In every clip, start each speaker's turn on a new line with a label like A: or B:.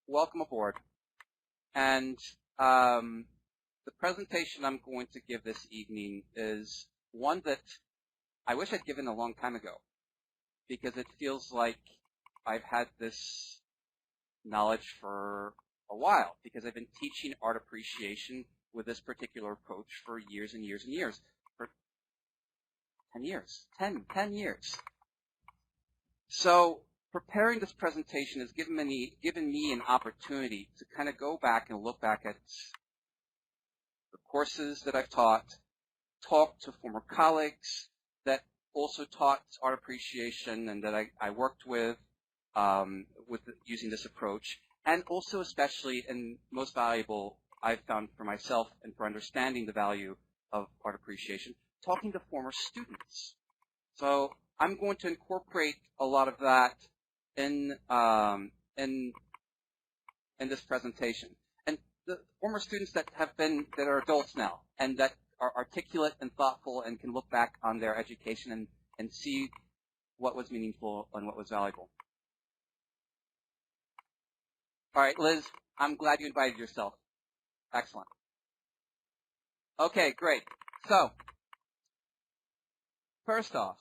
A: welcome aboard. And the presentation I'm going to give this evening is one that I wish I'd given a long time ago, because it feels like I've had this knowledge for a while, because I've been teaching art appreciation with this particular approach for years and years and years, for 10 years, 10 years. So preparing this presentation has given me an opportunity to kind of go back and look back at the courses that I've taught, talk to former colleagues that also taught art appreciation and that I worked with using this approach, and also especially and most valuable I've found for myself and for understanding the value of art appreciation, talking to former students. So I'm going to incorporate a lot of that in this presentation. And the former students that are adults now and that are articulate and thoughtful and can look back on their education and see what was meaningful and what was valuable. All right, Liz, I'm glad you invited yourself. Excellent. Okay, great. So, first off,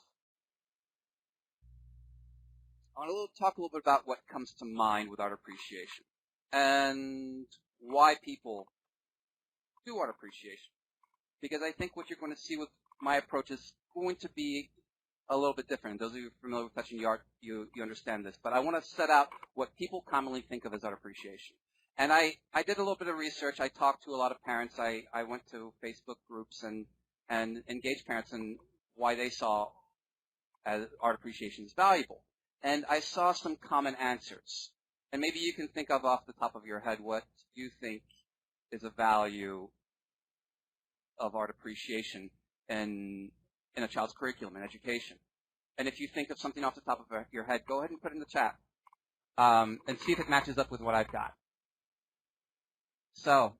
A: I want to talk a little bit about what comes to mind with art appreciation and why people do art appreciation. Because I think what you're going to see with my approach is going to be a little bit different. Those of you familiar with touching the art, you understand this. But I want to set out what people commonly think of as art appreciation. And I did a little bit of research. I talked to a lot of parents. I went to Facebook groups and engaged parents in why they saw art appreciation as valuable. And I saw some common answers. And maybe you can think of off the top of your head what you think is a value of art appreciation in a child's curriculum and education. And if you think of something off the top of your head, go ahead and put it in the chat and see if it matches up with what I've got. So,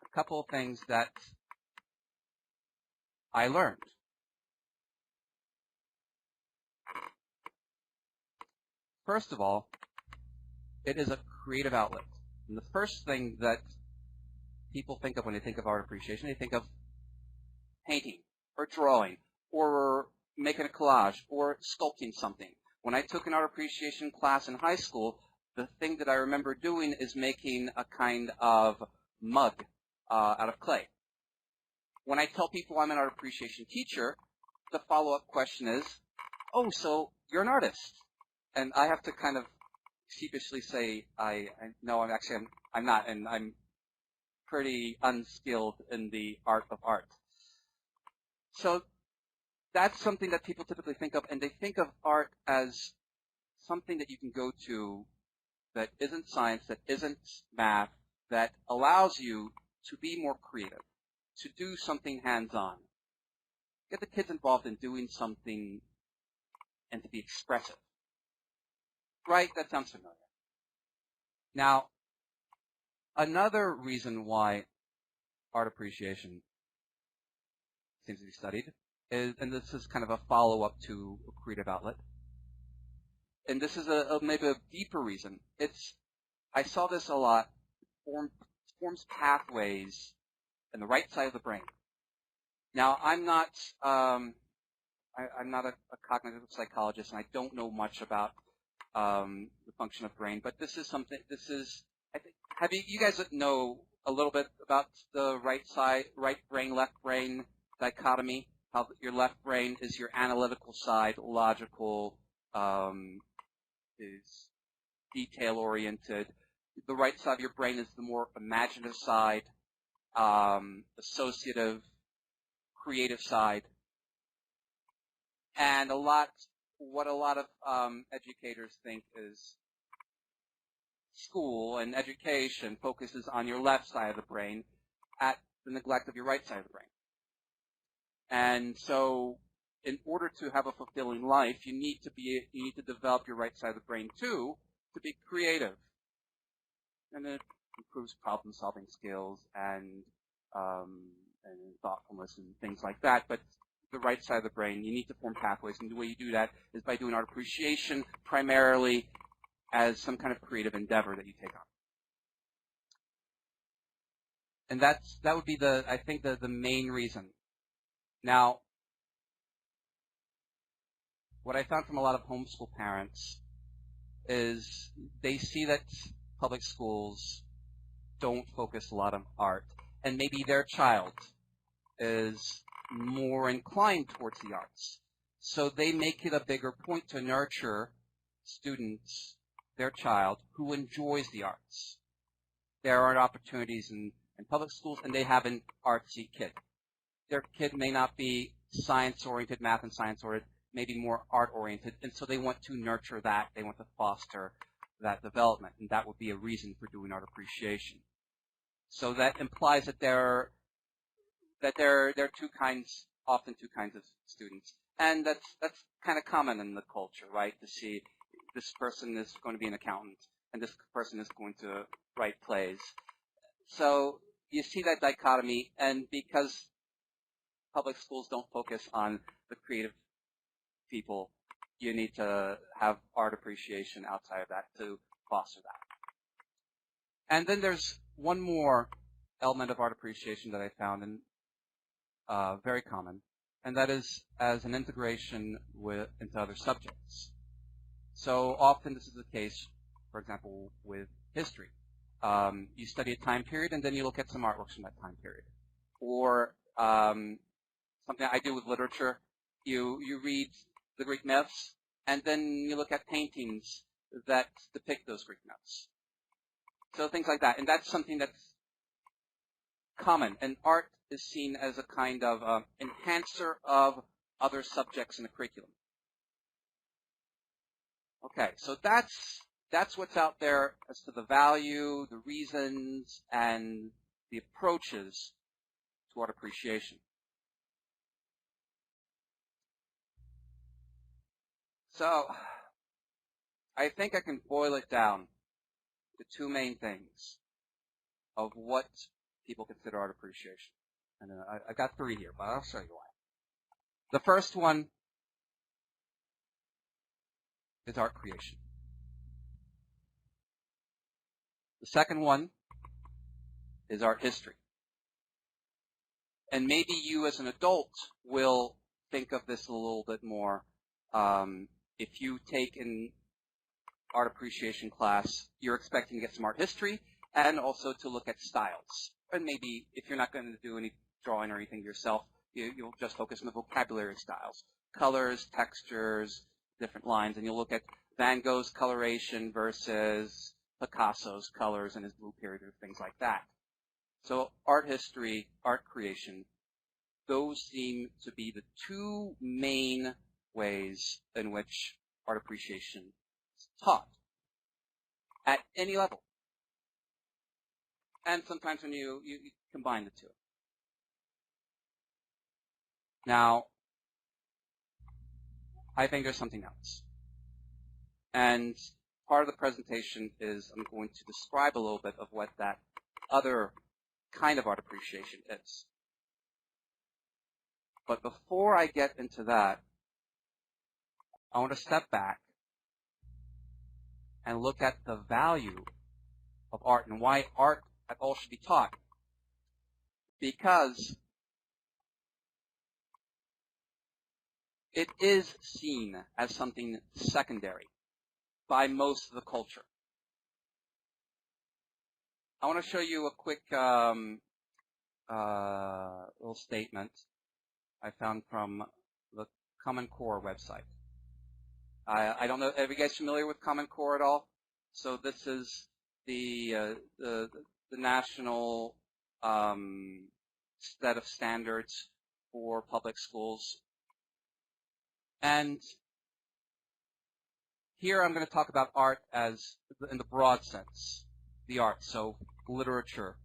A: a couple of things that I learned. First of all, it is a creative outlet. And the first thing that people think of when they think of art appreciation, they think of painting or drawing or making a collage or sculpting something. When I took an art appreciation class in high school, the thing that I remember doing is making a kind of mug out of clay. When I tell people I'm an art appreciation teacher, the follow-up question is, oh, so you're an artist. And I have to kind of sheepishly say, no, I'm not, and I'm pretty unskilled in the art of art. So that's something that people typically think of, and they think of art as something that you can go to that isn't science, that isn't math, that allows you to be more creative, to do something hands-on. Get the kids involved in doing something and to be expressive. Right? That sounds familiar. Now, another reason why art appreciation seems to be studied is, and this is kind of a follow-up to a creative outlet, and this is maybe a deeper reason. I saw this a lot. Forms pathways in the right side of the brain. Now, I'm not a cognitive psychologist, and I don't know much about the function of brain, but this is something. I think. You guys know a little bit about the right brain, left brain dichotomy? How your left brain is your analytical side, logical, is detail-oriented. The right side of your brain is the more imaginative side, associative, creative side. And what a lot of educators think is school and education focuses on your left side of the brain at the neglect of your right side of the brain. And so in order to have a fulfilling life, you need to develop your right side of the brain too, to be creative. And it improves problem-solving skills and thoughtfulness and things like that. But the right side of the brain, you need to form pathways, and the way you do that is by doing art appreciation primarily, as some kind of creative endeavor that you take on. And that would be I think the main reason. Now, what I found from a lot of homeschool parents is they see that public schools don't focus a lot on art, and maybe their child is more inclined towards the arts. So they make it a bigger point to nurture students, their child, who enjoys the arts. There are opportunities in public schools, and they have an artsy kid. Their kid may not be science-oriented, math and science-oriented, maybe more art-oriented, and so they want to nurture that. They want to foster that development, and that would be a reason for doing art appreciation. So that implies that there are often two kinds of students, and that's kind of common in the culture, right? To see this person is going to be an accountant, and this person is going to write plays. So you see that dichotomy, and because public schools don't focus on the creative people, you need to have art appreciation outside of that to foster that. And then there's one more element of art appreciation that I found, and very common, and that is as an integration into other subjects. So often this is the case, for example, with history. You study a time period, and then you look at some artworks from that time period. Or something I do with literature, you read the Greek myths, and then you look at paintings that depict those Greek myths. So things like that. And that's something that's common. And art is seen as a kind of enhancer of other subjects in the curriculum. Okay, so that's what's out there as to the value, the reasons, and the approaches to art appreciation. So I think I can boil it down to two main things of what people consider art appreciation. And I got three here, but I'll show you why. The first one is art creation. The second one is art history. And maybe you as an adult will think of this a little bit more. If you take an art appreciation class, you're expecting to get some art history and also to look at styles. And maybe if you're not going to do any drawing or anything yourself, you'll just focus on the vocabulary styles, colors, textures, different lines, and you'll look at Van Gogh's coloration versus Picasso's colors in his blue period or things like that. So art history, art creation, those seem to be the two main ways in which art appreciation is taught at any level. And sometimes when you combine the two. Now, I think there's something else. And part of the presentation is I'm going to describe a little bit of what that other kind of art appreciation is. But before I get into that, I want to step back and look at the value of art and why art at all should be taught. Because it is seen as something secondary by most of the culture. I want to show you a quick little statement I found from the Common Core website. I don't know, are you guys familiar with Common Core at all? So this is the national set of standards for public schools. And here I'm going to talk about art as in the broad sense, the arts. So literature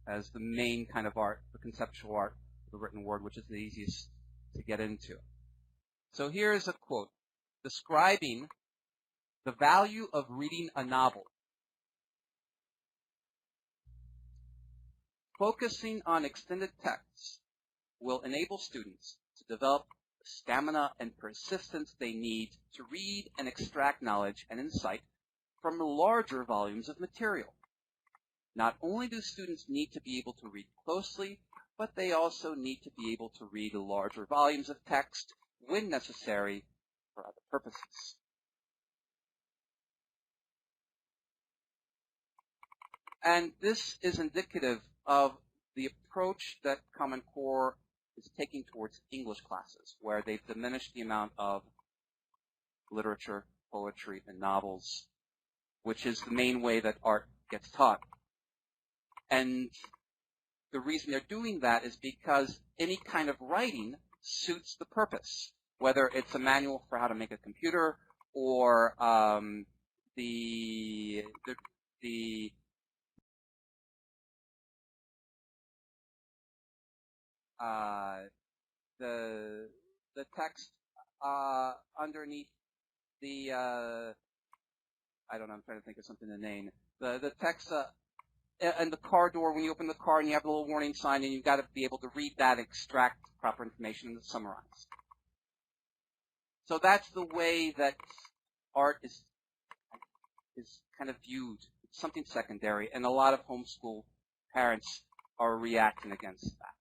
A: as the main kind of art, the conceptual art, the written word, which is the easiest to get into. So here is a quote describing the value of reading a novel. Focusing on extended texts will enable students to develop the stamina and persistence they need to read and extract knowledge and insight from larger volumes of material. Not only do students need to be able to read closely, but they also need to be able to read larger volumes of text when necessary for other purposes. And this is indicative of the approach that Common Core is taking towards English classes, where they've diminished the amount of literature, poetry, and novels, which is the main way that art gets taught. And the reason they're doing that is because any kind of writing suits the purpose, whether it's a manual for how to make a computer or the text underneath the I don't know, I'm trying to think of something to name. The text and the car door, when you open the car and you have a little warning sign, and you've got to be able to read that, extract proper information, and summarize. So that's the way that art is kind of viewed. It's something secondary, and a lot of homeschool parents are reacting against that.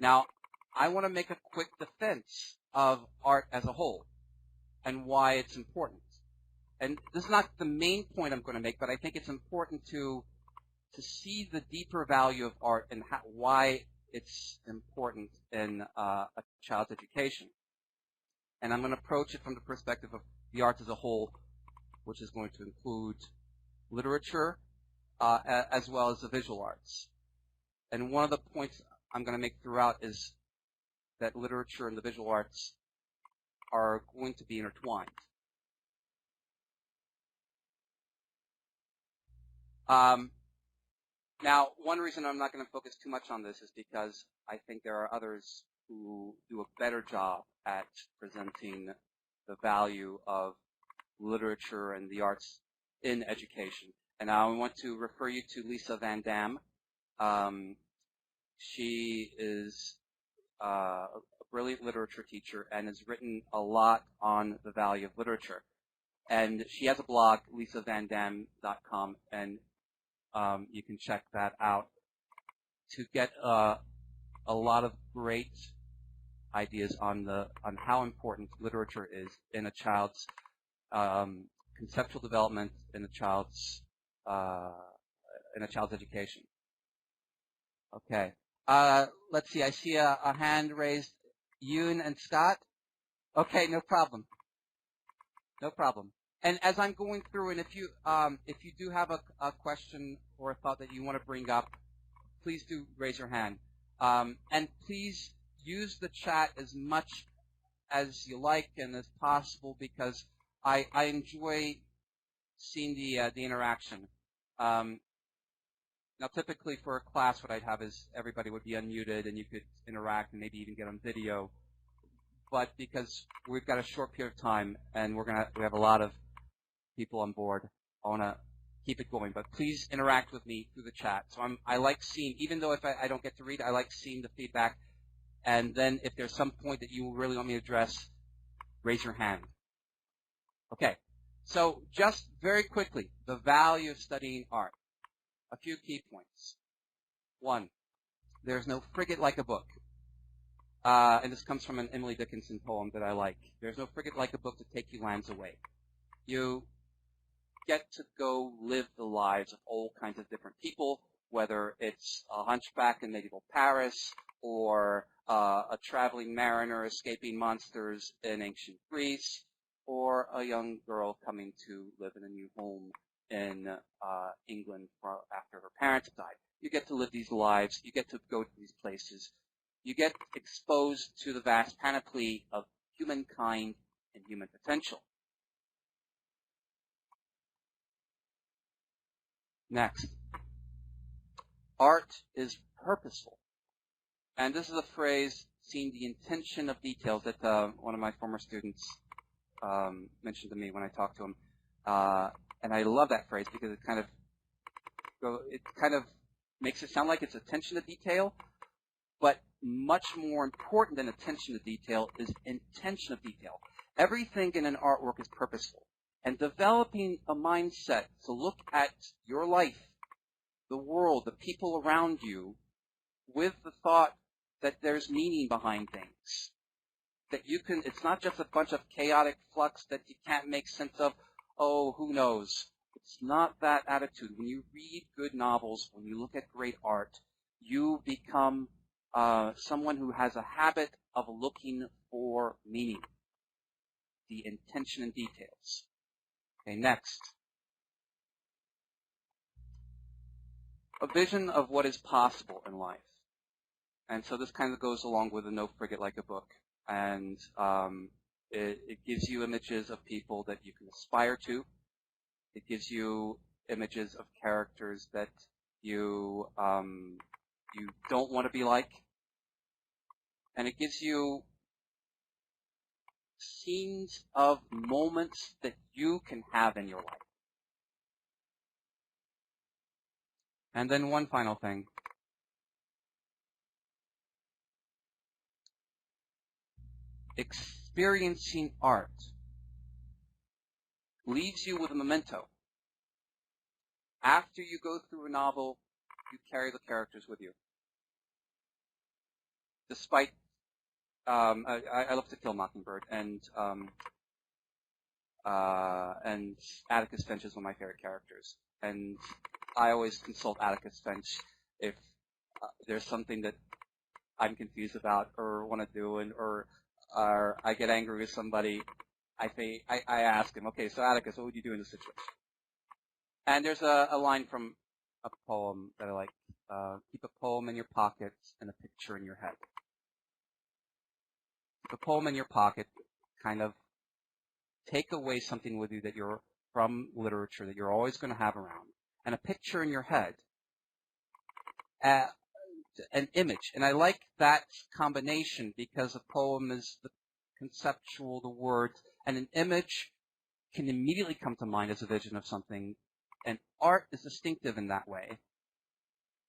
A: Now, I want to make a quick defense of art as a whole and why it's important. And this is not the main point I'm going to make, but I think it's important to see the deeper value of art and why it's important in a child's education. And I'm going to approach it from the perspective of the arts as a whole, which is going to include literature as well as the visual arts. And one of the points I'm going to make throughout is that literature and the visual arts are going to be intertwined. Now, one reason I'm not going to focus too much on this is because I think there are others who do a better job at presenting the value of literature and the arts in education. And I want to refer you to Lisa Van Dam. She is a brilliant literature teacher and has written a lot on the value of literature. And she has a blog, lisavandam.com, and you can check that out to get a lot of great ideas on how important literature is in a child's conceptual development, in a child's education. Okay. Let's see. I see a hand raised. Yoon and Scott. Okay, no problem. No problem. And as I'm going through, and if you do have a question or a thought that you want to bring up, please do raise your hand. And please use the chat as much as you like and as possible, because I enjoy seeing the interaction. Now, typically for a class, what I'd have is everybody would be unmuted and you could interact and maybe even get on video. But because we've got a short period of time and we have a lot of people on board, I want to keep it going. But please interact with me through the chat. So I like seeing, even though if I don't get to read, I like seeing the feedback. And then if there's some point that you really want me to address, raise your hand. Okay. So just very quickly, the value of studying art. A few key points. One, there's no frigate like a book. And this comes from an Emily Dickinson poem that I like. There's no frigate like a book to take you lands away. You get to go live the lives of all kinds of different people, whether it's a hunchback in medieval Paris or a traveling mariner escaping monsters in ancient Greece, or a young girl coming to live in a new home in England after her parents died. You get to live these lives. You get to go to these places. You get exposed to the vast panoply of humankind and human potential. Next, art is purposeful. And this is a phrase, seeing the intention of details, that one of my former students mentioned to me when I talked to him. And I love that phrase because it kind of makes it sound like it's attention to detail, but much more important than attention to detail is intention of detail. Everything in an artwork is purposeful. and developing a mindset to look at your life, the world, the people around you, with the thought that there's meaning behind things. That you can, it's not just a bunch of chaotic flux that you can't make sense of, oh, who knows. It's not that attitude. When you read good novels, when you look at great art, you become someone who has a habit of looking for meaning, the intention and details. Okay, next. A vision of what is possible in life. And so this kind of goes along with the No Frigate Like a Book. And it gives you images of people that you can aspire to. It gives you images of characters that you don't want to be like. And it gives you scenes of moments that you can have in your life. And then one final thing. Experiencing art leaves you with a memento. After you go through a novel, you carry the characters with you. Despite, I love To Kill a Mockingbird, and Atticus Finch is one of my favorite characters. And I always consult Atticus Finch if there's something that I'm confused about or want to do, or I get angry with somebody. I ask him, okay, so Atticus, what would you do in this situation? And there's a line from a poem that I like. Keep a poem in your pocket and a picture in your head. Keep a poem in your pocket, kind of take away something with you that you're from literature that you're always going to have around, and a picture in your head, an image. And I like that combination because a poem is the conceptual, the words, and an image can immediately come to mind as a vision of something. And art is distinctive in that way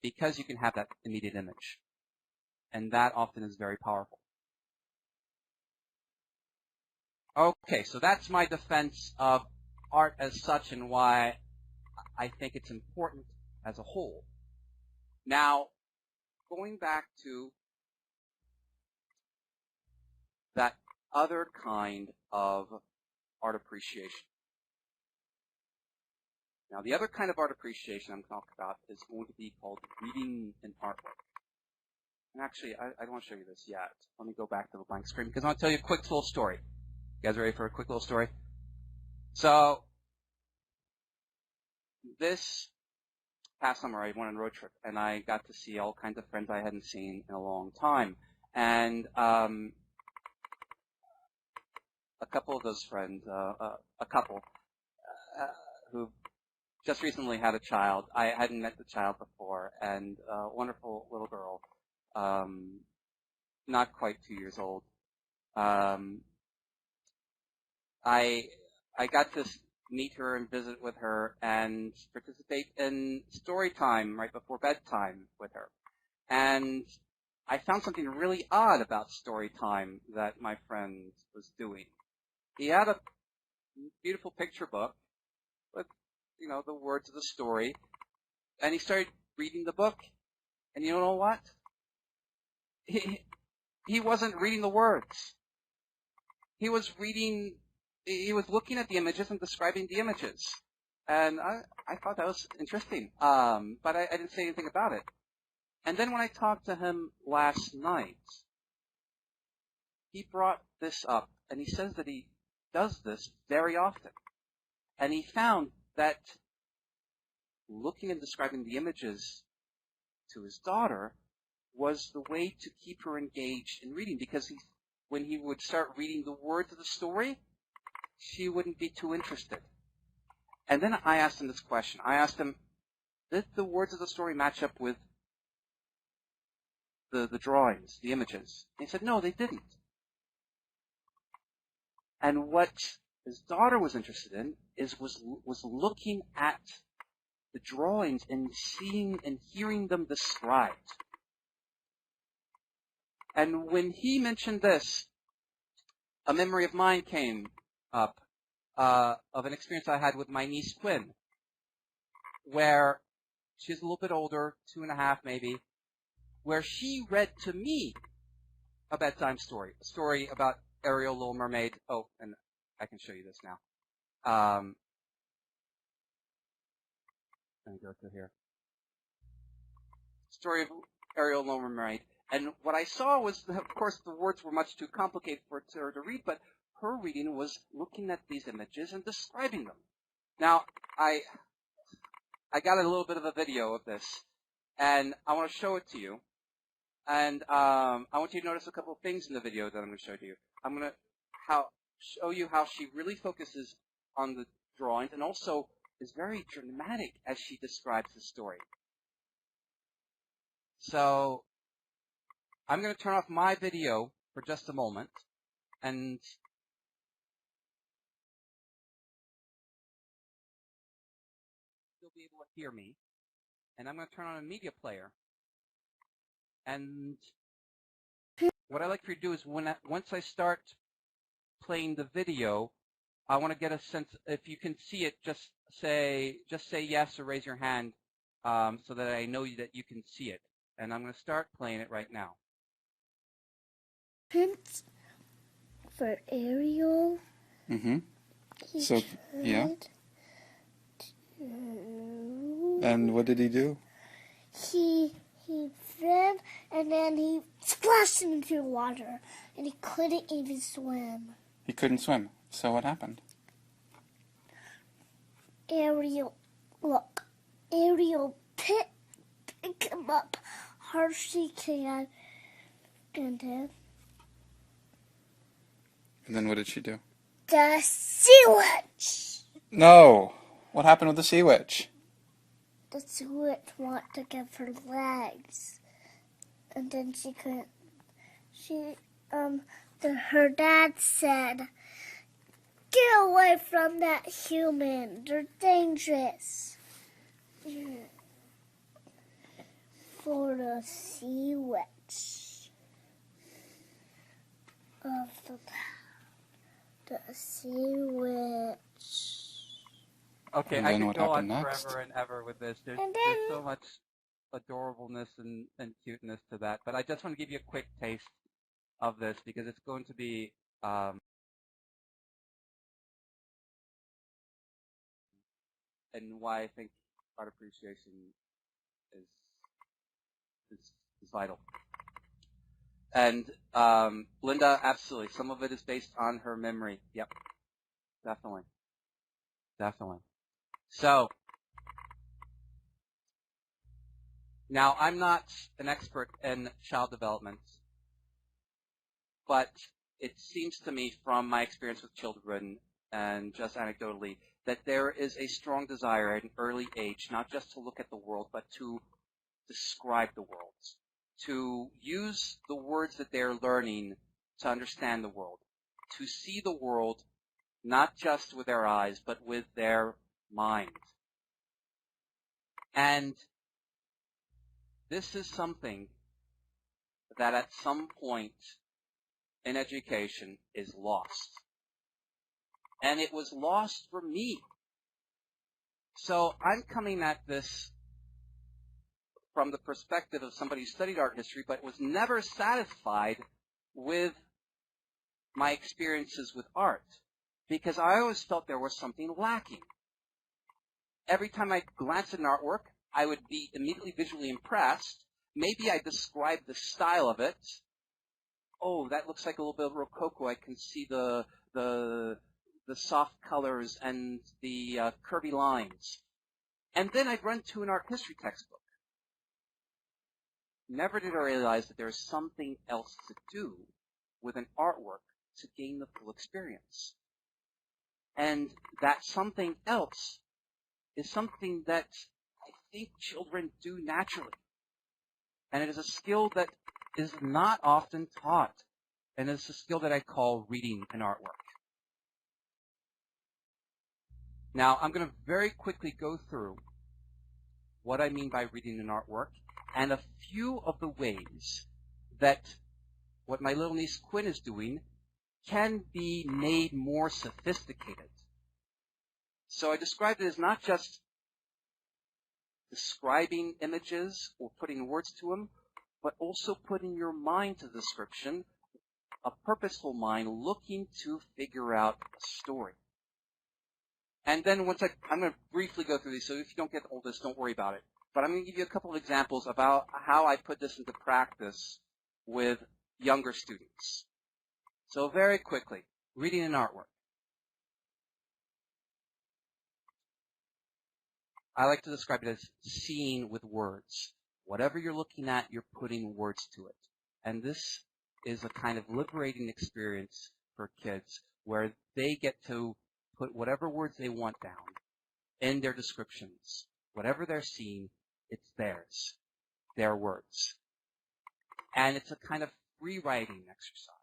A: because you can have that immediate image. And that often is very powerful. Okay, so that's my defense of art as such and why I think it's important as a whole. Now, going back to that other kind of art appreciation. Now, the other kind of art appreciation I'm talking about is going to be called reading an artwork. And actually, I don't want to show you this yet. Let me go back to the blank screen because I want to tell you a quick little story. You guys ready for a quick little story? So, this past summer, I went on a road trip, and I got to see all kinds of friends I hadn't seen in a long time. And a couple of those friends, a couple who just recently had a child. I hadn't met the child before, and a wonderful little girl, not quite 2 years old. I got to meet her and visit with her and participate in story time right before bedtime with her. And I found something really odd about story time that my friend was doing. He had a beautiful picture book with, the words of the story, and he started reading the book. And you know what? He wasn't reading the words. He was looking at the images and describing the images. And I thought that was interesting. But I didn't say anything about it. And then when I talked to him last night, he brought this up, and he says that he does this very often. And he found that looking and describing the images to his daughter was the way to keep her engaged in reading, because when he would start reading the words of the story, she wouldn't be too interested. And then I asked him this question. I asked him, did the words of the story match up with the drawings, the images? And he said, no, they didn't. And what his daughter was interested in was looking at the drawings and seeing and hearing them described. And when he mentioned this, a memory of mine came up. of an experience I had with my niece Quinn, where she's a little bit older, 2.5 maybe, where she read to me a bedtime story, a story about Ariel, Little Mermaid. Oh, and I can show you this now. Let me go through here. Story of Ariel, Little Mermaid. And what I saw was, of course, the words were much too complicated for her to read, but her reading was looking at these images and describing them. Now, I got a little bit of a video of this, and I want to show it to you. And I want you to notice a couple of things in the video that I'm going to show to you. I'm going to show you how she really focuses on the drawings and also is very dramatic as she describes the story. So I'm going to turn off my video for just a moment, and you'll be able to hear me. And I'm going to turn on a media player. And what I like for you to do is once I start playing the video, I want to get a sense. If you can see it, just say yes or raise your hand so that I know that you can see it. And I'm going to start playing it right now.
B: Hints for Ariel.
C: Mm-hmm. So, yeah. And what did he do?
B: He swam, and then he splashed into the water, and he couldn't even swim.
C: He couldn't swim. So what happened?
B: Ariel pick him up hard she can, and
C: then what did she do?
B: The sea witch.
C: No! What happened with the sea witch?
B: The sea witch wanted to give her legs, and then she couldn't. Her dad said, "Get away from that human. They're dangerous." For the sea witch of the sea witch.
A: Okay,
C: And
A: I
C: then
A: could
C: what
A: go on
C: happened next?
A: forever and ever with this. There's so much adorableness and cuteness to that. But I just want to give you a quick taste of this because it's going to be and why I think art appreciation is vital. And Linda, absolutely. Some of it is based on her memory. Yep, definitely. So, now I'm not an expert in child development, but it seems to me from my experience with children and just anecdotally that there is a strong desire at an early age not just to look at the world, but to describe the world, to use the words that they're learning to understand the world, to see the world not just with their eyes, but with their mind. And this is something that at some point in education is lost. And it was lost for me. So I'm coming at this from the perspective of somebody who studied art history, but was never satisfied with my experiences with art, because I always felt there was something lacking. Every time I glanced at an artwork, I would be immediately visually impressed. Maybe I described the style of it. Oh, that looks like a little bit of Rococo. I can see the soft colors and the curvy lines. And then I'd run to an art history textbook. Never did I realize that there is something else to do with an artwork to gain the full experience. And that something else is something that I think children do naturally. And it is a skill that is not often taught. And it's a skill that I call reading an artwork. Now, I'm going to very quickly go through what I mean by reading an artwork and a few of the ways that what my little niece Quinn is doing can be made more sophisticated So I described it as not just describing images or putting words to them, but also putting your mind to the description, a purposeful mind looking to figure out a story. And then I'm going to briefly go through these, so if you don't get all this, don't worry about it. But I'm going to give you a couple of examples about how I put this into practice with younger students. So very quickly, reading an artwork. I like to describe it as seeing with words. Whatever you're looking at, you're putting words to it. And this is a kind of liberating experience for kids where they get to put whatever words they want down in their descriptions. Whatever they're seeing, it's theirs, their words. And it's a kind of free writing exercise.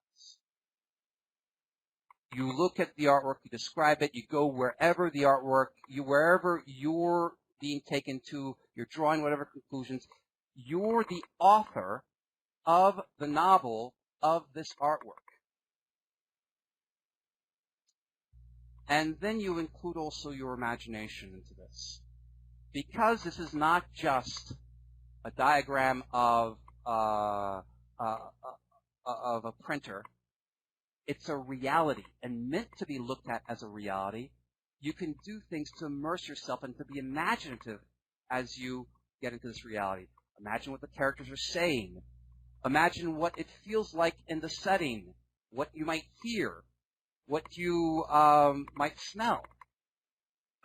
A: You look at the artwork, you describe it, you go wherever the artwork, wherever you're being taken to, you're drawing whatever conclusions, you're the author of the novel of this artwork. And then you include also your imagination into this. Because this is not just a diagram of a printer, it's a reality and meant to be looked at as a reality. You can do things to immerse yourself and to be imaginative as you get into this reality. Imagine what the characters are saying. Imagine what it feels like in the setting, what you might hear, what you might smell.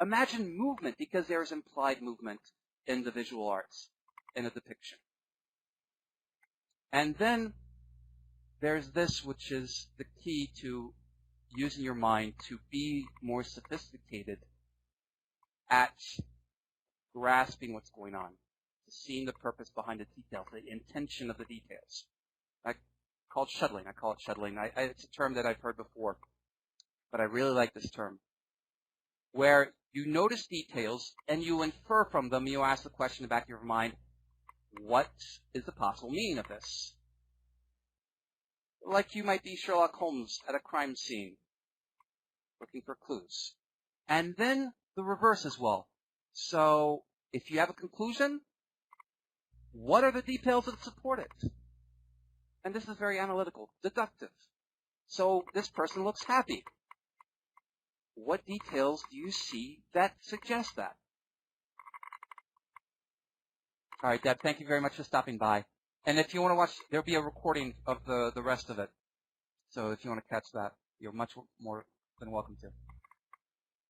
A: Imagine movement, because there is implied movement in the visual arts, in a depiction. And then there's this, which is the key to using your mind to be more sophisticated at grasping what's going on, to seeing the purpose behind the details, the intention of the details. I call it shuttling. It's a term that I've heard before, but I really like this term, where you notice details and you infer from them. You ask the question in the back of your mind, what is the possible meaning of this? Like you might be Sherlock Holmes at a crime scene, looking for clues. And then the reverse as well. So if you have a conclusion, what are the details that support it? And this is very analytical, deductive. So this person looks happy. What details do you see that suggest that? All right, Deb, thank you very much for stopping by. And if you want to watch, there'll be a recording of the rest of it. So if you want to catch that, you're much more than welcome to.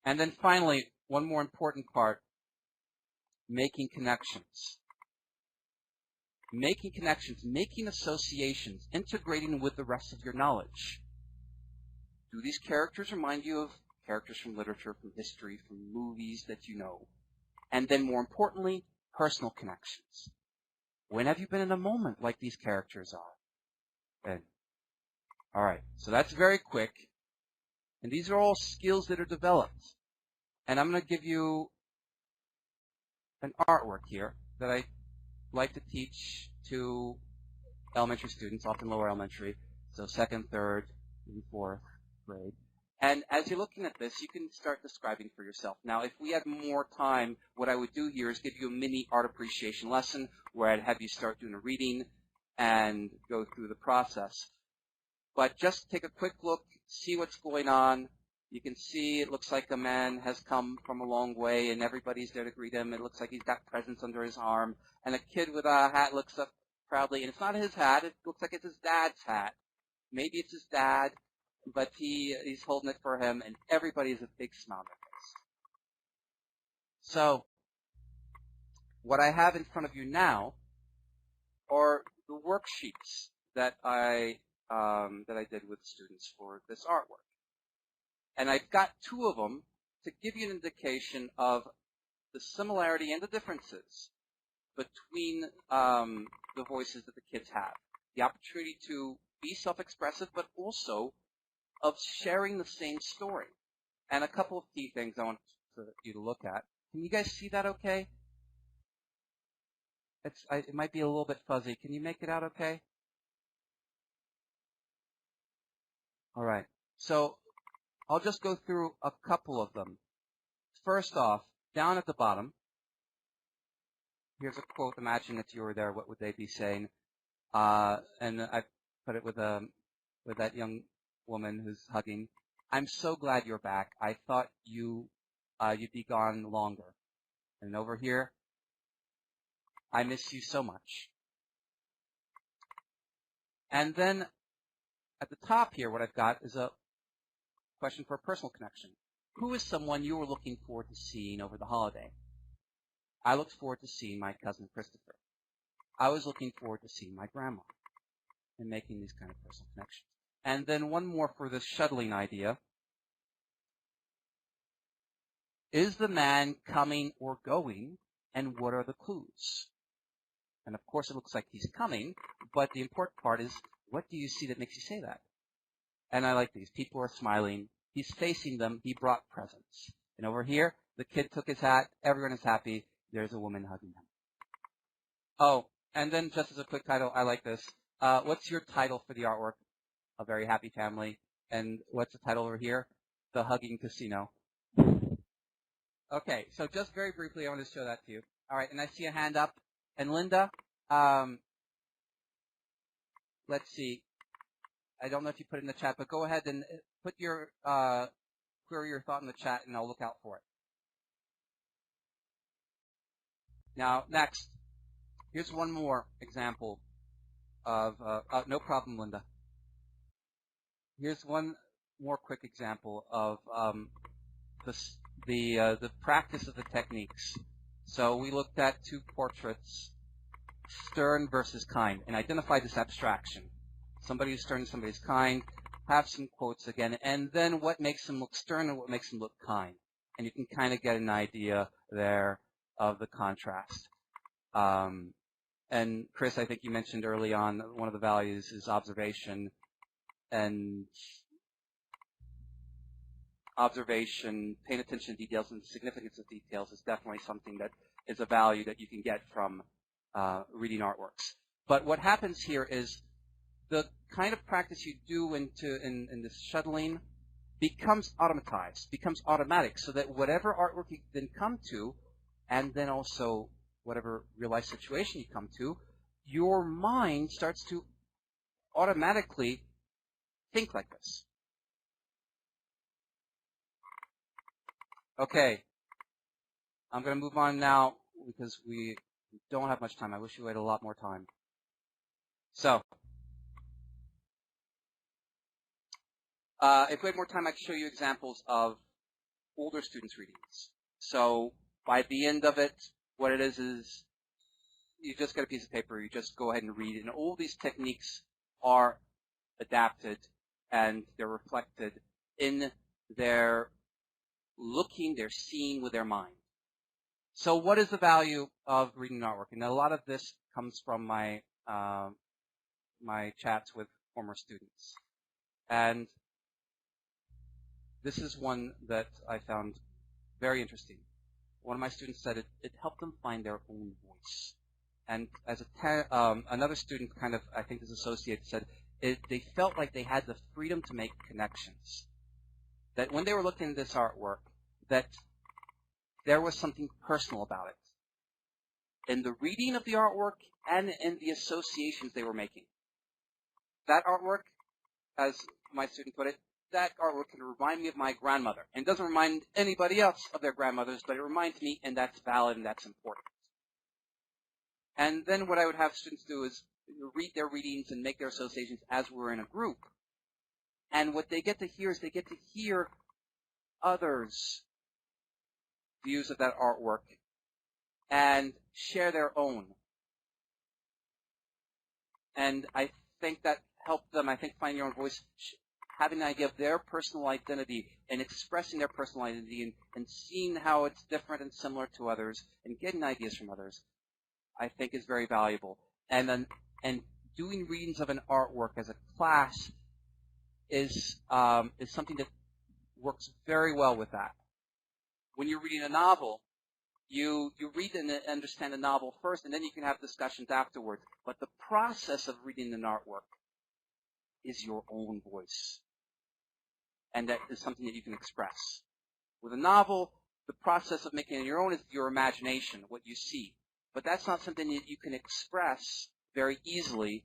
A: And then finally, one more important part, making connections. Making connections, making associations, integrating with the rest of your knowledge. Do these characters remind you of characters from literature, from history, from movies that you know? And then more importantly, personal connections. When have you been in a moment like these characters are? And, all right, so that's very quick. And these are all skills that are developed. And I'm going to give you an artwork here that I like to teach to elementary students, often lower elementary, so second, third, and fourth grade. And as you're looking at this, you can start describing for yourself. Now, if we had more time, what I would do here is give you a mini art appreciation lesson where I'd have you start doing a reading and go through the process. But just take a quick look, see what's going on. You can see it looks like a man has come from a long way and everybody's there to greet him. It looks like he's got presents under his arm. And a kid with a hat looks up proudly, and it's not his hat. It looks like it's his dad's hat. Maybe it's his dad, but he's holding it for him, and everybody has a big smile on their face. So what I have in front of you now are the worksheets that I did with students for this artwork. And I've got two of them to give you an indication of the similarity and the differences between the voices that the kids have. The opportunity to be self-expressive, but also of sharing the same story. And a couple of key things I want you to look at. Can you guys see that okay? It might be a little bit fuzzy. Can you make it out okay? All right. So I'll just go through a couple of them. first off, down at the bottom, here's a quote. Imagine if you were there, what would they be saying? And I put it with that young woman who's hugging. I'm so glad you're back. I thought you'd be gone longer. And over here, I miss you so much. And then at the top here, what I've got is a question for a personal connection. Who is someone you were looking forward to seeing over the holiday? I looked forward to seeing my cousin Christopher. I was looking forward to seeing my grandma and making these kind of personal connections. And then one more for this shuttling idea. Is the man coming or going, and what are the clues? And of course it looks like he's coming, but the important part is, what do you see that makes you say that? And I like these. People are smiling. He's facing them. He brought presents. And over here, the kid took his hat. Everyone is happy. There's a woman hugging him. Oh, and then just as a quick title, I like this. What's your title for the artwork? A Very Happy Family. And what's the title over here? The Hugging Casino. Okay, so just very briefly, I want to show that to you. All right, and I see a hand up. And Linda, let's see. I don't know if you put it in the chat, but go ahead and put your query or thought in the chat, and I'll look out for it. Now, next, here's one more example of no problem, Linda. Here's one more quick example of the practice of the techniques. So we looked at two portraits, stern versus kind, and identified this abstraction. Somebody who's stern, somebody's kind, have some quotes again, and then what makes them look stern and what makes them look kind. And you can kind of get an idea there of the contrast. And Chris, I think you mentioned early on, one of the values is observation, and observation, paying attention to details and the significance of details is definitely something that is a value that you can get from reading artworks. But what happens here is the kind of practice you do in this shuttling becomes automatized, becomes automatic, so that whatever artwork you then come to, and then also whatever real-life situation you come to, your mind starts to automatically think like this. Okay, I'm going to move on now because we don't have much time. I wish we had a lot more time. So, if we had more time, I could show you examples of older students' readings. So, by the end of it, what it is you just get a piece of paper, you just go ahead and read, and all these techniques are adapted and they're reflected in their looking, they're seeing with their mind. So what is the value of reading artwork? And a lot of this comes from my my chats with former students. And this is one that I found very interesting. One of my students said it helped them find their own voice. And as another student kind of, I think this associate said, they felt like they had the freedom to make connections. That when they were looking at this artwork, that there was something personal about it. In the reading of the artwork and in the associations they were making. That artwork, as my student put it, that artwork can remind me of my grandmother. And it doesn't remind anybody else of their grandmothers, but it reminds me, and that's valid and that's important. And then what I would have students do is read their readings and make their associations as we're in a group. And what they get to hear is they get to hear others' views of that artwork and share their own. And I think that helped them, I think, find your own voice, having an idea of their personal identity and expressing their personal identity and seeing how it's different and similar to others and getting ideas from others, I think is very valuable. And doing readings of an artwork as a class is something that works very well with that. When you're reading a novel, you read and understand the novel first, and then you can have discussions afterwards. But the process of reading an artwork is your own voice. And that is something that you can express. With a novel, the process of making it your own is your imagination, what you see. But that's not something that you can express very easily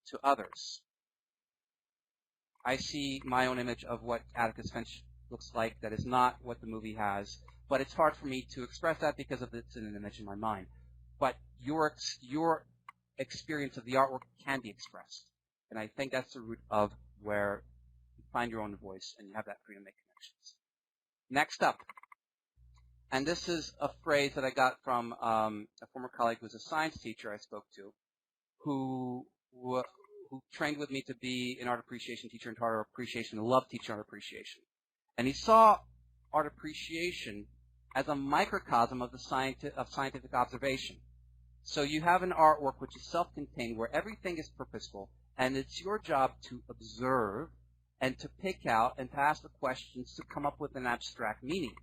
A: to others. I see my own image of what Atticus Finch looks like that is not what the movie has, but it's hard for me to express that because of it's in an image in my mind. But your experience of the artwork can be expressed. And I think that's the root of where you find your own voice and you have that freedom to make connections. Next up, and this is a phrase that I got from a former colleague who was a science teacher I spoke to, who trained with me to be an art appreciation teacher and taught art appreciation and loved teaching art appreciation. And he saw art appreciation as a microcosm of scientific observation. So you have an artwork which is self-contained where everything is purposeful, and it's your job to observe and to pick out and to ask the questions to come up with an abstract meaning,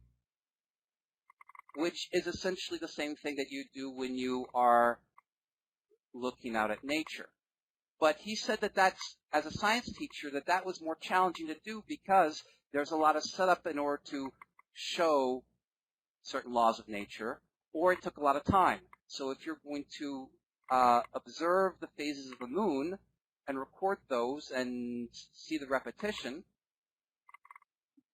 A: which is essentially the same thing that you do when you are looking out at nature. But he said that that's, as a science teacher, that was more challenging to do because there's a lot of setup in order to show certain laws of nature, or it took a lot of time. So if you're going to observe the phases of the moon and record those and see the repetition,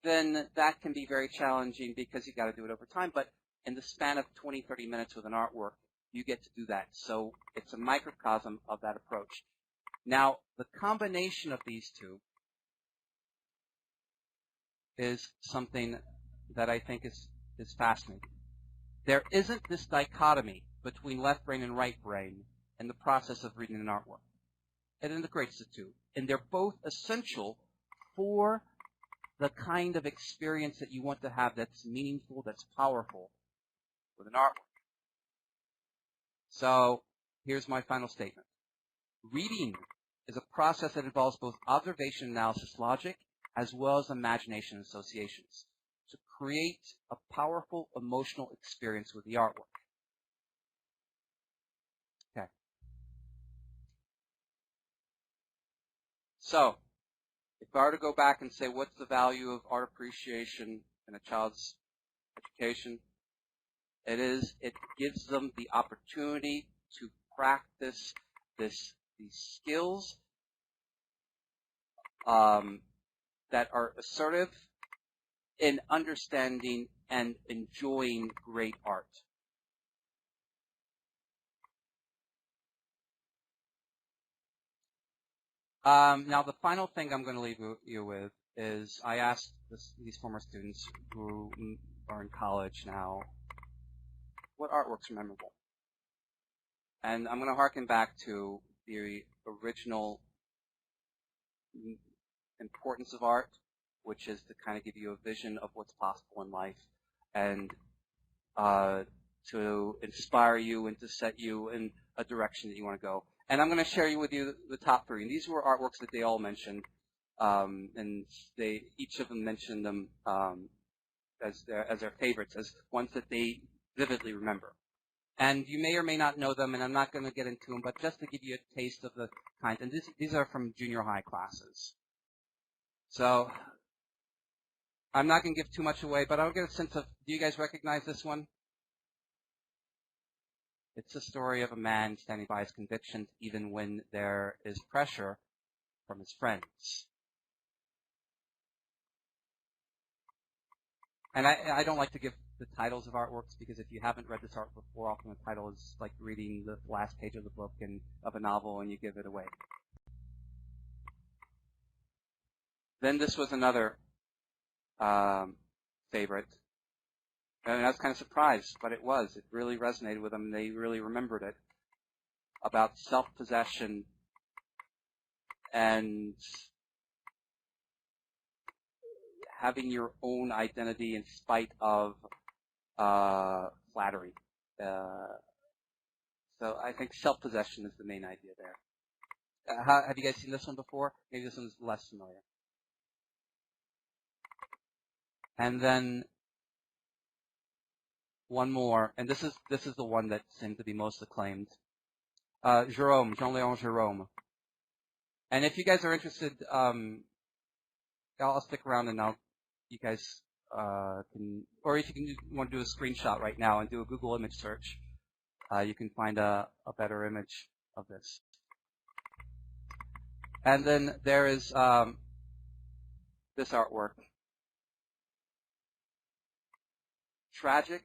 A: then that can be very challenging because you got to do it over time. But in the span of 20, 30 minutes with an artwork, you get to do that. So it's a microcosm of that approach. Now, the combination of these two is something that I think is fascinating. There isn't this dichotomy between left brain and right brain in the process of reading an artwork. It integrates the two. And they're both essential for the kind of experience that you want to have that's meaningful, that's powerful with an artwork. So here's my final statement. Reading is a process that involves both observation, analysis, logic, as well as imagination and associations to create a powerful emotional experience with the artwork. Okay. So, if I were to go back and say what's the value of art appreciation in a child's education, it gives them the opportunity to practice these skills that are assertive in understanding and enjoying great art. Now, the final thing I'm going to leave you with is I asked these former students who are in college now, what artworks are memorable? And I'm going to harken back to the original importance of art, which is to kind of give you a vision of what's possible in life and to inspire you and to set you in a direction that you want to go. And I'm going to share with you the top three. And these were artworks that they all mentioned, and each of them mentioned them as their favorites, as ones that they vividly remember. And you may or may not know them, and I'm not going to get into them, but just to give you a taste of the kind. And these are from junior high classes. So I'm not going to give too much away, but I'll get a sense of, do you guys recognize this one? It's a story of a man standing by his convictions even when there is pressure from his friends. And I don't like to give the titles of artworks because if you haven't read this art before, often the title is like reading the last page of the book and of a novel and you give it away. Then this was another favorite. And I was kind of surprised, but it really resonated with them. They really remembered it, about self-possession and having your own identity in spite of flattery. So I think self-possession is the main idea there. Have you guys seen this one before? Maybe this one's less familiar. And then one more, and this is the one that seemed to be most acclaimed. Jean-Léon Gérôme. And if you guys are interested, I'll stick around and you guys or if you want to do a screenshot right now and do a Google image search, you can find a better image of this. And then there is this artwork. Tragic,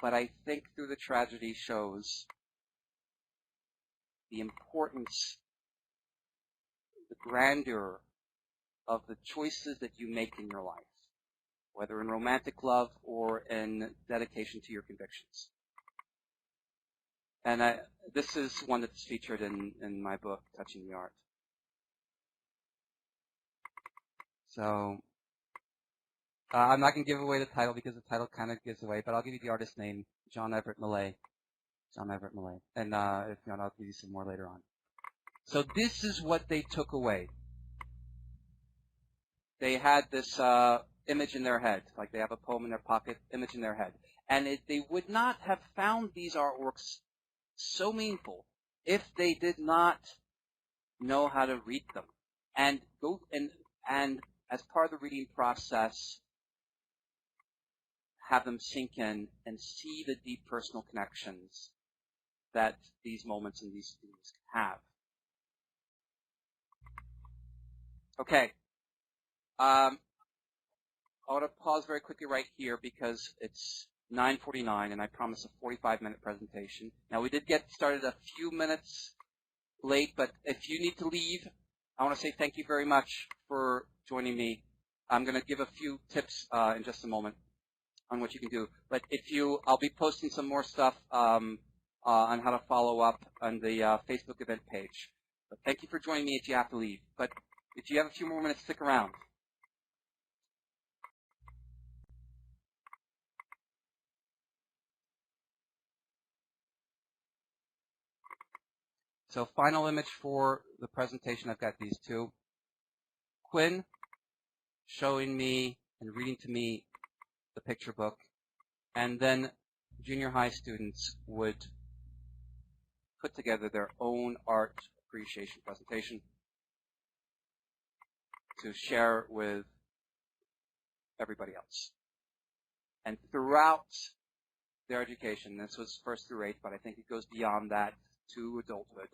A: but I think through the tragedy shows the importance, the grandeur of the choices that you make in your life, whether in romantic love or in dedication to your convictions. And this is one that's featured in my book, Touching the Art. So I'm not going to give away the title because the title kind of gives away, but I'll give you the artist's name, John Everett Millay. John Everett Millay. And if not, I'll give you some more later on. So this is what they took away. They had this image in their head, like they have a poem in their pocket, image in their head. And they would not have found these artworks so meaningful if they did not know how to read them. And go and as part of the reading process, have them sink in and see the deep personal connections that these moments and these themes have. Okay. I want to pause very quickly right here because it's 9:49 and I promised a 45-minute presentation. Now, we did get started a few minutes late, but if you need to leave, I want to say thank you very much for joining me. I'm going to give a few tips in just a moment on what you can do. But I'll be posting some more stuff on how to follow up on the Facebook event page. But thank you for joining me if you have to leave. But if you have a few more minutes, stick around. So final image for the presentation, I've got these two. Quinn showing me and reading to me the picture book, and then junior high students would put together their own art appreciation presentation to share with everybody else. And throughout their education, this was 1st through 8th, but I think it goes beyond that to adulthood,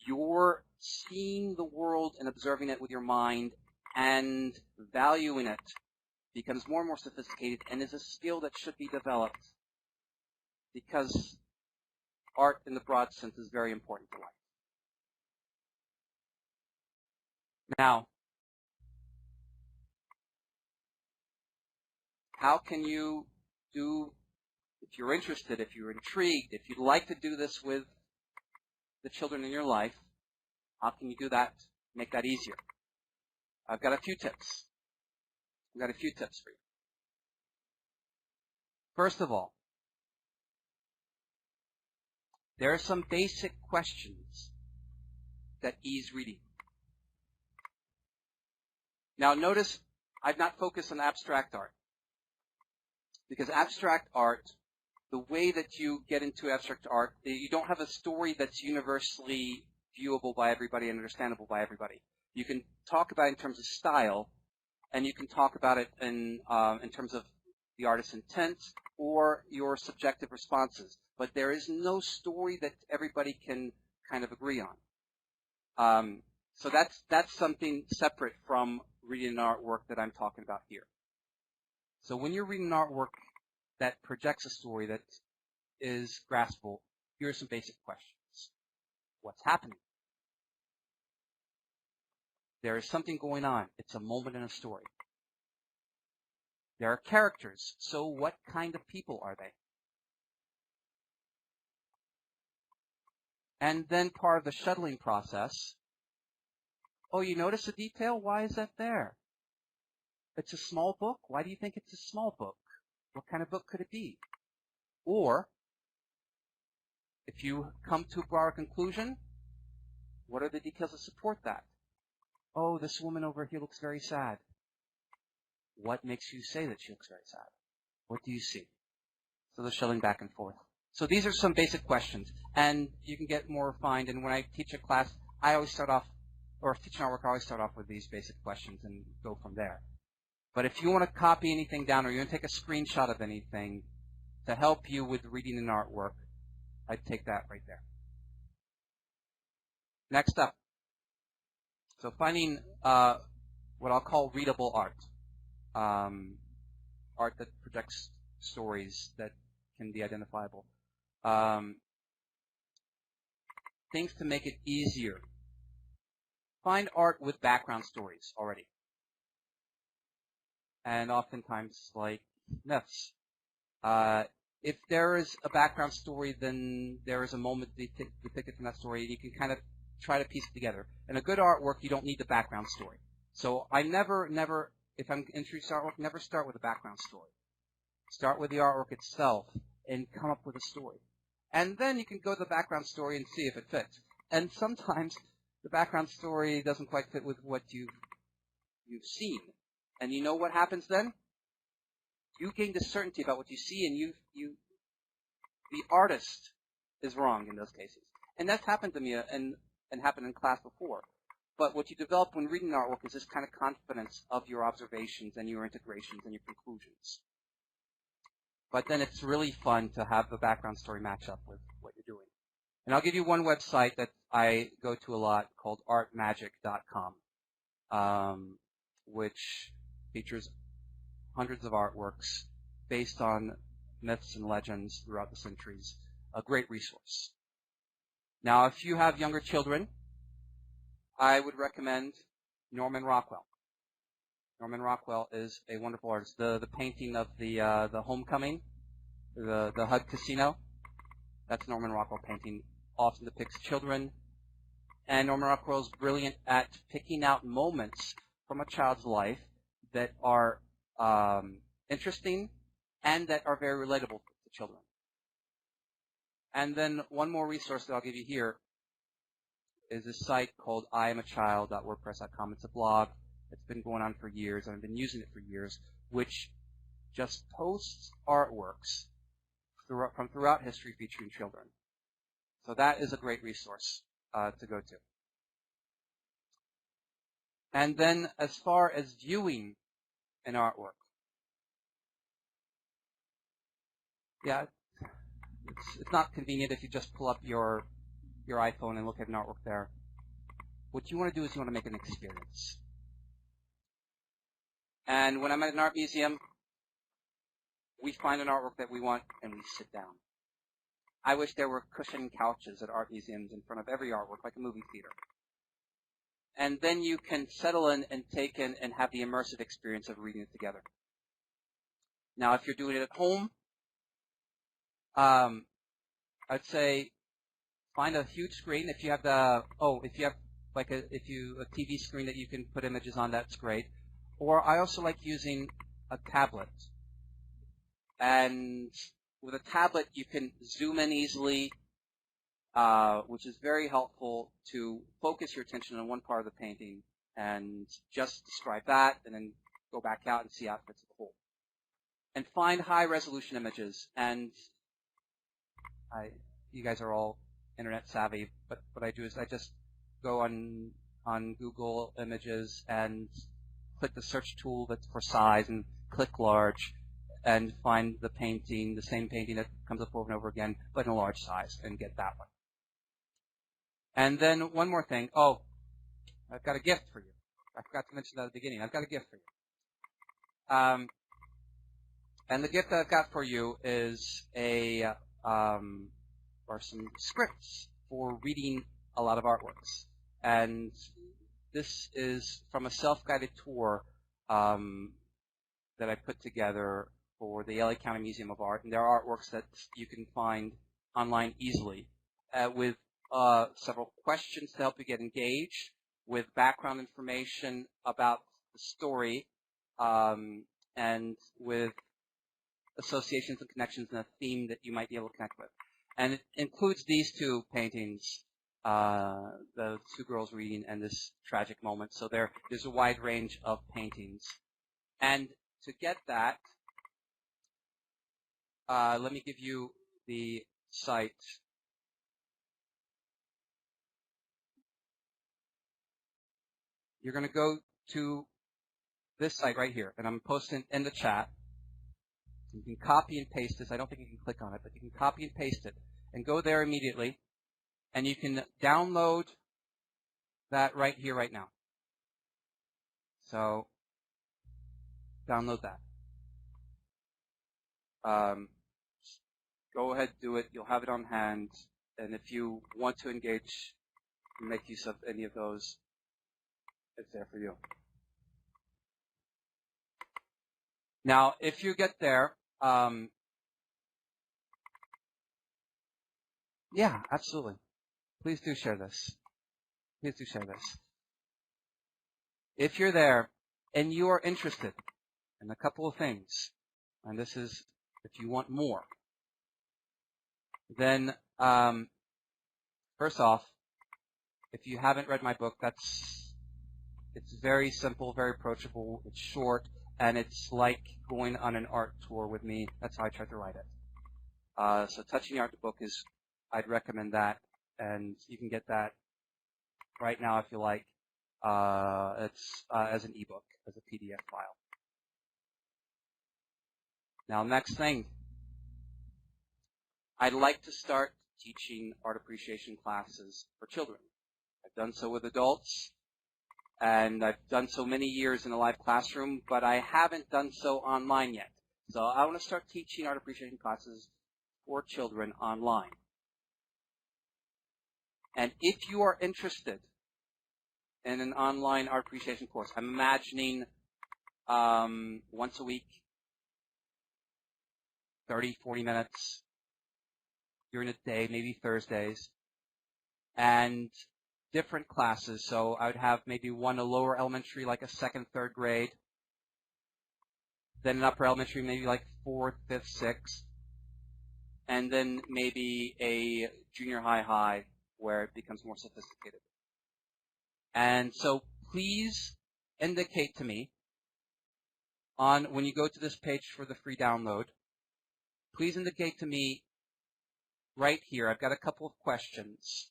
A: you're seeing the world and observing it with your mind and valuing it becomes more and more sophisticated and is a skill that should be developed because art in the broad sense is very important to life. Now, how can you do, if you're interested, if you're intrigued, if you'd like to do this with the children in your life, how can you do that, make that easier? I've got a few tips. I've got a few tips for you. First of all, there are some basic questions that ease reading. Now notice I've not focused on abstract art, because abstract art, the way that you get into abstract art, you don't have a story that's universally viewable by everybody and understandable by everybody. You can talk about it in terms of style, and you can talk about it in terms of the artist's intent or your subjective responses. But there is no story that everybody can kind of agree on. So that's something separate from reading an artwork that I'm talking about here. So when you're reading an artwork that projects a story that is graspable, here are some basic questions. What's happening? There is something going on. It's a moment in a story. There are characters. So what kind of people are they? And then part of the shuttling process. Oh, you notice a detail? Why is that there? It's a small book. Why do you think it's a small book? What kind of book could it be? Or, if you come to a broader conclusion, what are the details that support that? Oh, this woman over here looks very sad. What makes you say that she looks very sad? What do you see? So they're shuttling back and forth. So these are some basic questions, and you can get more refined. And when I teach a class, I always start off, or teach an artwork, I always start off with these basic questions and go from there. But if you want to copy anything down or you want to take a screenshot of anything to help you with reading an artwork, I'd take that right there. Next up, so finding what I'll call readable art, art that projects stories that can be identifiable, things to make it easier. Find art with background stories already, and oftentimes like myths. If there is a background story, then there is a moment depicted in that story. You can kind of try to piece it together. In a good artwork, you don't need the background story. So I never, if I'm introducing artwork, never start with a background story. Start with the artwork itself and come up with a story. And then you can go to the background story and see if it fits. And sometimes the background story doesn't quite fit with what you've seen. And you know what happens then? You gain the certainty about what you see, and the artist is wrong in those cases. And that's happened to me and happened in class before. But what you develop when reading artwork is this kind of confidence of your observations and your integrations and your conclusions. But then it's really fun to have the background story match up with what you're doing. And I'll give you one website that I go to a lot called artmagic.com, which features hundreds of artworks based on myths and legends throughout the centuries. A great resource. Now, if you have younger children, I would recommend Norman Rockwell. Norman Rockwell is a wonderful artist. The painting of the Homecoming, the HUD Casino, that's Norman Rockwell painting. Often depicts children. And Norman Rockwell is brilliant at picking out moments from a child's life that are interesting and that are very relatable to children. And then one more resource that I'll give you here is a site called IamAChild.wordpress.com. It's a blog that's been going on for years, and I've been using it for years, which just posts artworks from throughout history featuring children. So that is a great resource to go to. And then as far as viewing an artwork, yeah, it's not convenient if you just pull up your iPhone and look at an artwork there. What you want to do is you want to make an experience. And when I'm at an art museum, we find an artwork that we want and we sit down. I wish there were cushioned couches at art museums in front of every artwork, like a movie theater. And then you can settle in and take in and have the immersive experience of reading it together. Now, if you're doing it at home, I'd say find a huge screen. If you have a TV screen that you can put images on, that's great. Or I also like using a tablet. And with a tablet, you can zoom in easily, which is very helpful to focus your attention on one part of the painting and just describe that, and then go back out and see how it fits the whole. And find high-resolution images. And you guys are all internet savvy, but what I do is I just go on Google Images and click the search tool that's for size and click large and find the painting, the same painting that comes up over and over again, but in a large size, and get that one. And then one more thing. Oh, I've got a gift for you. I forgot to mention that at the beginning. I've got a gift for you. And the gift that I've got for you is or some scripts for reading a lot of artworks. And this is from a self-guided tour that I put together for the LA County Museum of Art. And there are artworks that you can find online easily with several questions to help you get engaged, with background information about the story, and with associations and connections and a theme that you might be able to connect with. And it includes these two paintings, the two girls reading and this tragic moment. So there's a wide range of paintings. And to get that, let me give you the site. You're going to go to this site right here, and I'm posting in the chat. You can copy and paste this. I don't think you can click on it, but you can copy and paste it and go there immediately, and you can download that right here, right now. So download that. Go ahead, do it. You'll have it on hand, and if you want to engage, make use of any of those, it's there for you. Now, if you get there, yeah, absolutely. Please do share this. Please do share this. If you're there and you are interested in a couple of things, and this is if you want more, then first off, if you haven't read my book, it's very simple, very approachable, it's short, and it's like going on an art tour with me. That's how I tried to write it. So Touching the Art book I'd recommend that, and you can get that right now if you like. It's as an ebook, as a PDF file. Now, next thing, I'd like to start teaching art appreciation classes for children. I've done so with adults, and I've done so many years in a live classroom, but I haven't done so online yet. So I want to start teaching art appreciation classes for children online. And if you are interested in an online art appreciation course, I'm imagining once a week, 30, 40 minutes during the day, maybe Thursdays, and different classes. So I would have maybe one a lower elementary, like a second, third grade, then an upper elementary, maybe like fourth, fifth, sixth, and then maybe a junior high, where it becomes more sophisticated. And so please indicate to me when you go to this page for the free download, please indicate to me right here, I've got a couple of questions.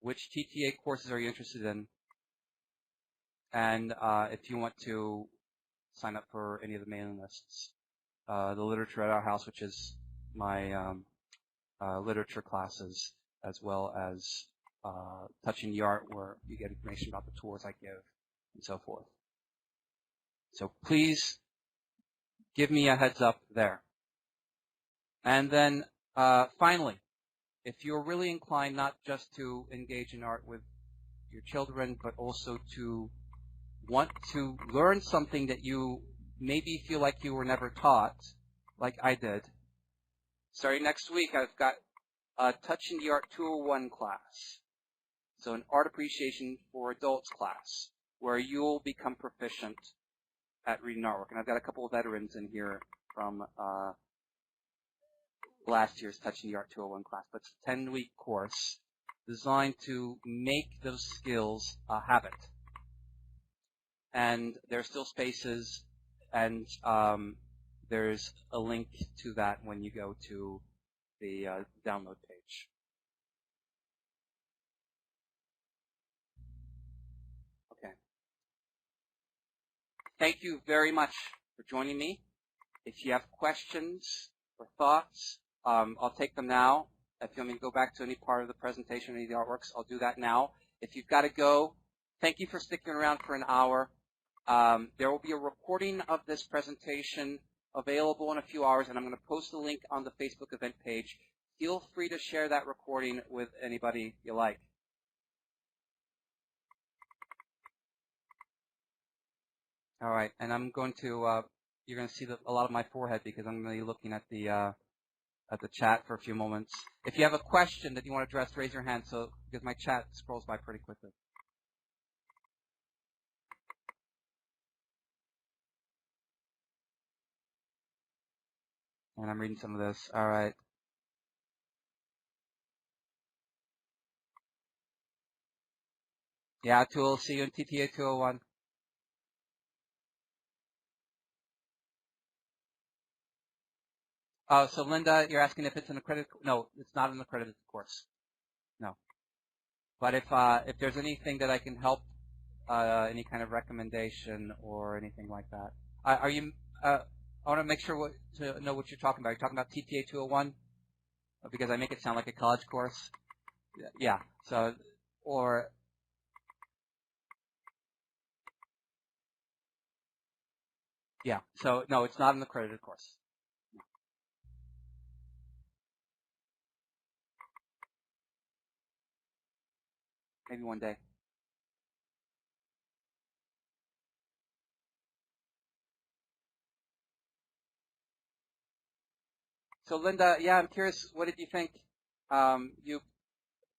A: Which TTA courses are you interested in? And if you want to sign up for any of the mailing lists. The Literature at Our House, which is my literature classes, as well as Touching the Art, where you get information about the tours I give, and so forth. So please give me a heads up there. And then finally, if you're really inclined not just to engage in art with your children, but also to want to learn something that you maybe feel like you were never taught, like I did, starting next week, I've got a Touching the Art 201 class. So an art appreciation for adults class, where you'll become proficient at reading artwork. And I've got a couple of veterans in here from last year's Touching the Art 201 class. But it's a 10-week course designed to make those skills a habit. And there's still spaces, and there's a link to that when you go to the download page. Okay. Thank you very much for joining me. If you have questions or thoughts, I'll take them now. If you want me to go back to any part of the presentation, any of the artworks, I'll do that now. If you've got to go, thank you for sticking around for an hour. There will be a recording of this presentation available in a few hours, and I'm going to post the link on the Facebook event page. Feel free to share that recording with anybody you like. All right, and I'm going to, you're going to see a lot of my forehead because I'm going to be looking at the chat for a few moments. If you have a question that you want to address, raise your hand, because my chat scrolls by pretty quickly. And I'm reading some of this. All right. Yeah, Atul, see you in TTA 201. So Linda, you're asking if it's an accredited? No, it's not an accredited course. No. But if there's anything that I can help any kind of recommendation or anything like that. Are you? I want to make sure to know what you're talking about. You're talking about TTA 201 because I make it sound like a college course. Yeah. So, or yeah. So no, it's not an accredited course. Maybe one day. So Linda, yeah, I'm curious. What did you think? You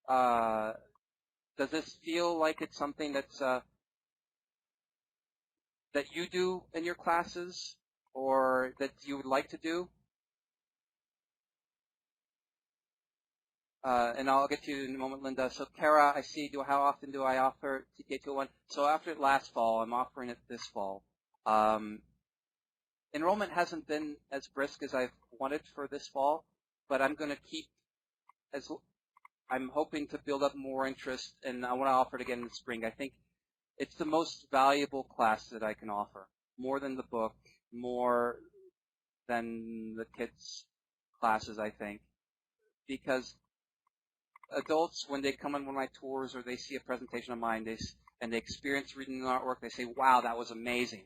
A: does this feel like it's something that's that you do in your classes, or that you would like to do? And I'll get to you in a moment, Linda. So Kara, I see. How often do I offer TTA 201? So after it last fall, I'm offering it this fall. Enrollment hasn't been as brisk as I've wanted for this fall, but I'm going to keep I'm hoping to build up more interest, and I want to offer it again in the spring. I think it's the most valuable class that I can offer, more than the book, more than the kids' classes, I think, because adults, when they come on one of my tours or they see a presentation of mine and they experience reading the artwork, they say, wow, that was amazing.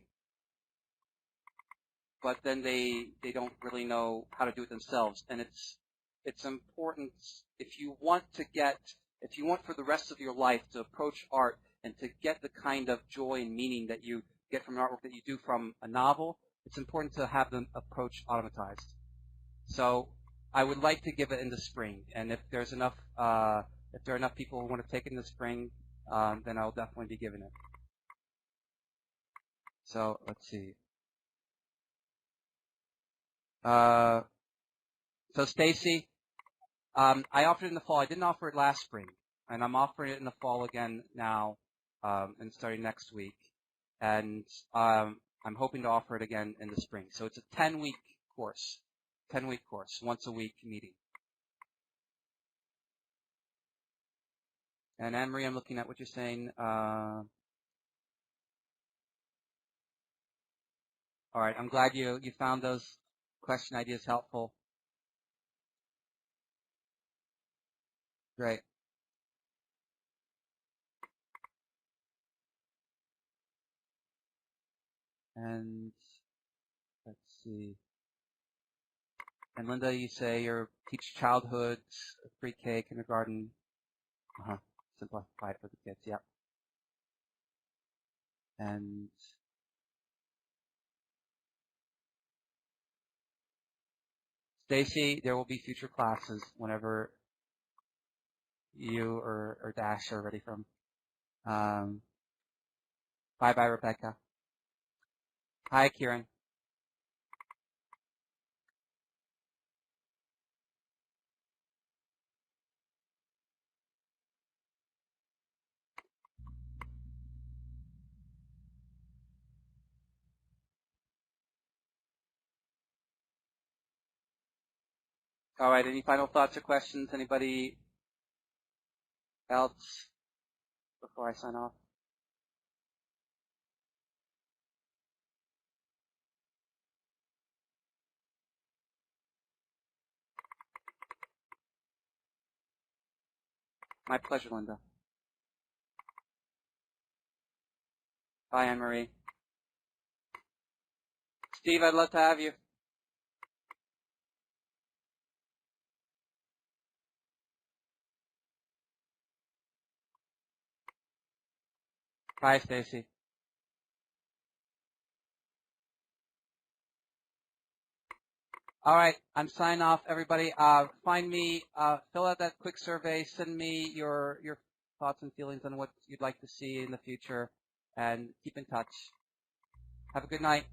A: But then they don't really know how to do it themselves. And it's important if you want for the rest of your life to approach art and to get the kind of joy and meaning that you get from an artwork that you do from a novel, it's important to have them approach automatized. So I would like to give it in the spring, and if there are enough people who want to take it in the spring, then I'll definitely be giving it. So let's see. So Stacy, I offered it in the fall. I didn't offer it last spring, and I'm offering it in the fall again now, and starting next week. And I'm hoping to offer it again in the spring. So it's a 10-week course, once a week meeting. And Anne-Marie, I'm looking at what you're saying. All right, I'm glad you found those question ideas helpful. Great. And let's see. And Linda, you say you teach childhood, pre-K, kindergarten. Simplified for the kids. Yep. And Stacy, there will be future classes whenever you or Dash are ready from. Bye-bye, Rebecca. Hi, Kieran. All right, any final thoughts or questions? Anybody else before I sign off? My pleasure, Linda. Bye, Anne-Marie. Steve, I'd love to have you. Bye, Stacy. All right, I'm signing off, everybody. Find me, fill out that quick survey, send me your thoughts and feelings on what you'd like to see in the future, and keep in touch. Have a good night.